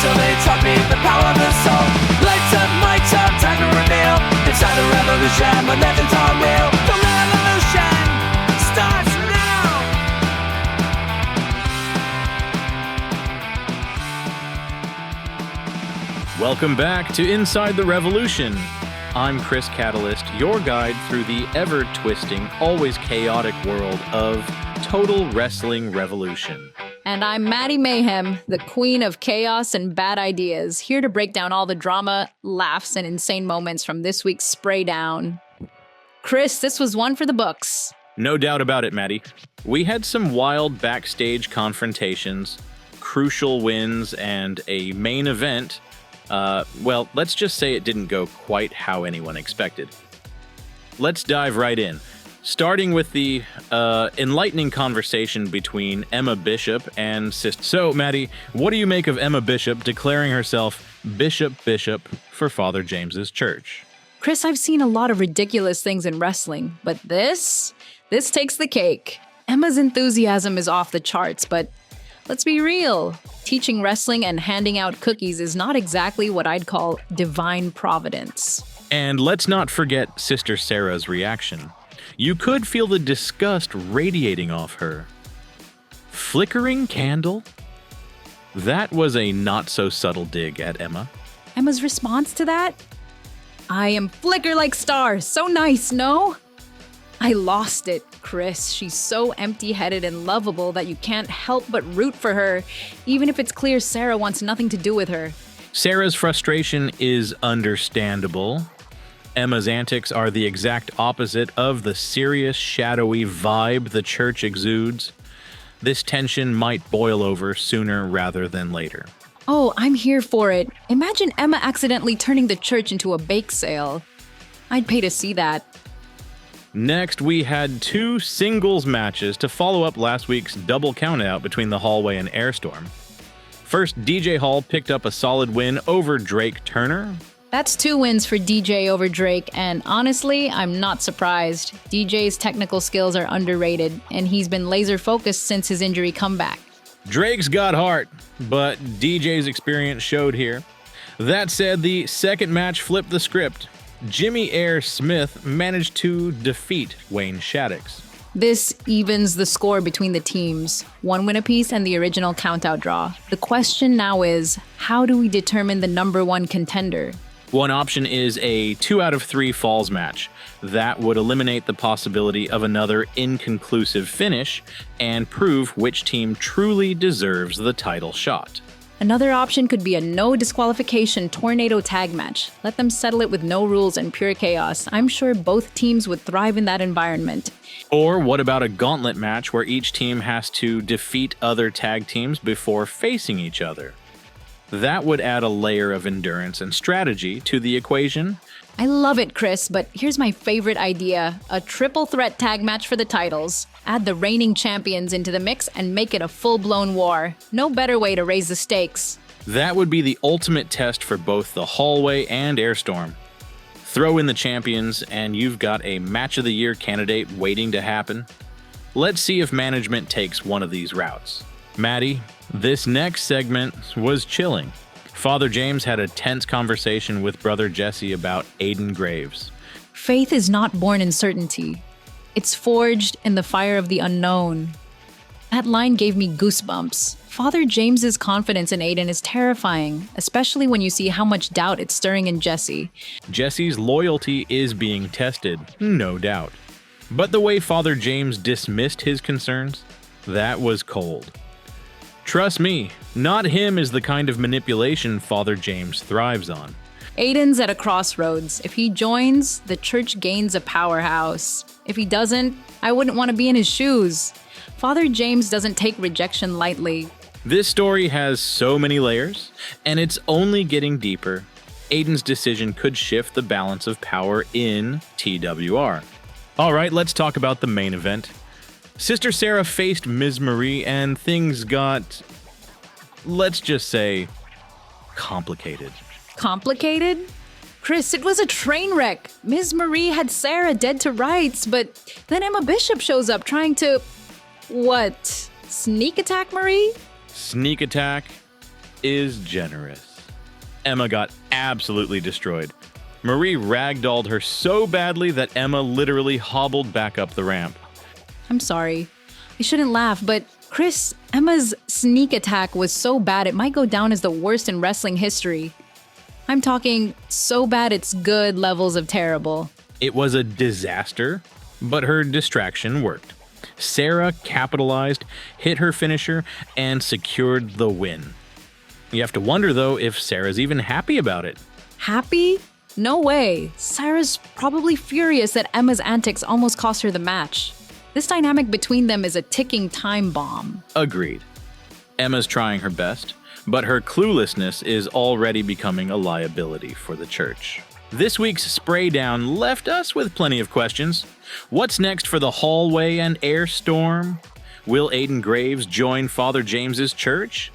mentally trapping the power of the soul. Lights up, mics up, time to reveal. Inside the revolution, when legends are real. The revolution starts now. Welcome back to Inside the Revolution. I'm Chris Catalyst, your guide through the ever-twisting, always chaotic world of Total Wrestling Revolution. And I'm Maddie Mayhem, the queen of chaos and bad ideas, here to break down all the drama, laughs, and insane moments from this week's SprayDown. Chris, this was one for the books. No doubt about it, Maddie. We had some wild backstage confrontations, crucial wins, and a main event. Well, let's just say it didn't go quite how anyone expected. Let's dive right in. Starting with the enlightening conversation between Emma Bishop and Sister. So, Maddie, what do you make of Emma Bishop declaring herself Bishop for Father James's church? Chris, I've seen a lot of ridiculous things in wrestling, but this takes the cake. Emma's enthusiasm is off the charts, but let's be real. Teaching wrestling and handing out cookies is not exactly what I'd call divine providence. And let's not forget Sister Sarrah's reaction. You could feel the disgust radiating off her. Flickering candle? That was a not-so-subtle dig at Emma. Emma's response to that? I am flicker like stars. So nice, no? I lost it, Chris. She's so empty-headed and lovable that you can't help but root for her, even if it's clear Sarrah wants nothing to do with her. Sarah's frustration is understandable. Emma's antics are the exact opposite of the serious, shadowy vibe the church exudes. This tension might boil over sooner rather than later. Oh, I'm here for it. Imagine Emma accidentally turning the church into a bake sale. I'd pay to see that. Next, we had two singles matches to follow up last week's double countout between the Hallway and Airstorm. First, DJ Hall picked up a solid win over Drake Turner. That's 2 wins for DJ over Drake, and honestly, I'm not surprised. DJ's technical skills are underrated, and he's been laser-focused since his injury comeback. Drake's got heart, but DJ's experience showed here. That said, the second match flipped the script. Jimmy Air Smith managed to defeat Wayne Shaddix. This evens the score between the teams, 1 win apiece and the original countout draw. The question now is, how do we determine the number 1 contender? One option is a 2 out of 3 falls match. That would eliminate the possibility of another inconclusive finish and prove which team truly deserves the title shot. Another option could be a no disqualification tornado tag match. Let them settle it with no rules and pure chaos. I'm sure both teams would thrive in that environment. Or what about a gauntlet match where each team has to defeat other tag teams before facing each other? That would add a layer of endurance and strategy to the equation. I love it, Chris, but here's my favorite idea. A triple threat tag match for the titles. Add the reigning champions into the mix and make it a full-blown war. No better way to raise the stakes. That would be the ultimate test for both the Hallway and Airstorm. Throw in the champions and you've got a Match of the Year candidate waiting to happen. Let's see if management takes one of these routes. Maddie, this next segment was chilling. Father James had a tense conversation with Brother Jesse about Aiden Graves. Faith is not born in certainty. It's forged in the fire of the unknown. That line gave me goosebumps. Father James's confidence in Aiden is terrifying, especially when you see how much doubt it's stirring in Jesse. Jesse's loyalty is being tested, no doubt. But the way Father James dismissed his concerns, that was cold. Trust me, not him is the kind of manipulation Father James thrives on. Aiden's at a crossroads. If he joins, the church gains a powerhouse. If he doesn't, I wouldn't want to be in his shoes. Father James doesn't take rejection lightly. This story has so many layers, and it's only getting deeper. Aiden's decision could shift the balance of power in TWR. Alright, let's talk about the main event. Sister Sarrah faced Ms. Marie and things got, let's just say, complicated. Complicated? Chris, it was a train wreck. Ms. Marie had Sarrah dead to rights, but then Emma Bishop shows up trying to, sneak attack Marie? Sneak attack? is generous. Emma got absolutely destroyed. Marie ragdolled her so badly that Emma literally hobbled back up the ramp. I'm sorry. I shouldn't laugh, but Chris, Emma's sneak attack was so bad it might go down as the worst in wrestling history. I'm talking so bad it's good levels of terrible. It was a disaster, but her distraction worked. Sarrah capitalized, hit her finisher, and secured the win. You have to wonder, though, if Sarah's even happy about it. Happy? No way. Sarah's probably furious that Emma's antics almost cost her the match. This dynamic between them is a ticking time bomb. Agreed. Emma's trying her best, but her cluelessness is already becoming a liability for the church. This week's SprayDown left us with plenty of questions. What's next for the hallway and air storm? Will Aiden Graves join Father James's church?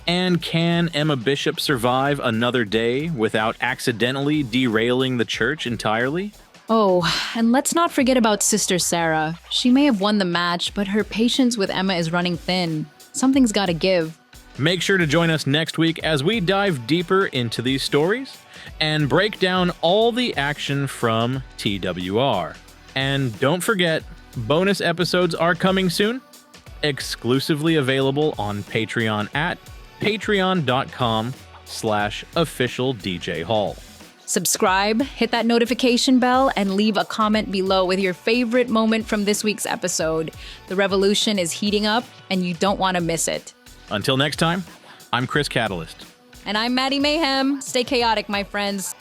And can Emma Bishop survive another day without accidentally derailing the church entirely? Oh, and let's not forget about Sister Sarrah. She may have won the match, but her patience with Emma is running thin. Something's gotta give. Make sure to join us next week as we dive deeper into these stories and break down all the action from TWR. And don't forget, bonus episodes are coming soon, exclusively available on Patreon at patreon.com/officialdjhall. Subscribe, hit that notification bell, and leave a comment below with your favorite moment from this week's episode. The revolution is heating up, and you don't want to miss it. Until next time, I'm Chris Catalyst. And I'm Maddie Mayhem. Stay chaotic, my friends.